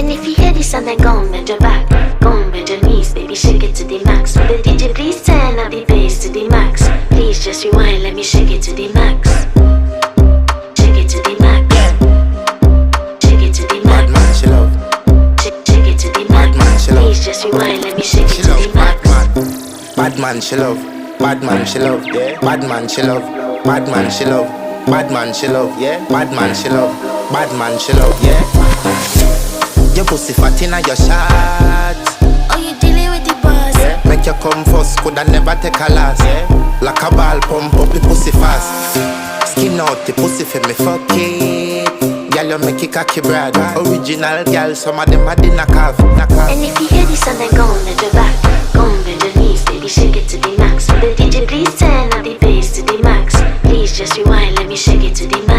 And if you hear this and then go on bend your back, go on bend your knees, baby, shake it to the max. Will the DJ please turn up the bass to the max? Please just rewind, let me shake it to the max. Shake it to the max. Shake it to the max. Bad man, she love. Shake it to the max. Bad man, she love. Please just rewind, let me shake it She to love the max. bad man, she love. Bad man, she love. Yeah. Bad man, she love. Bad man, she love. Bad man, she love. Yeah. Bad man, she love. Bad man, she love. Yeah. Your pussy fat inna your shot. Oh, you dealing with the boss? Yeah. Make you come first, coulda never take a last. Yeah. Like a ball, pump up the pussy fast. Skin out the pussy for me, fuck it. Girl, you make it cocky brad. Original girl, some of them are the knockoff. And if you hear this and then go on bend your back, go on bend your knees, baby, shake it to the max. Will the DJ please turn up the bass to the max? Please just rewind, let me shake it to the max.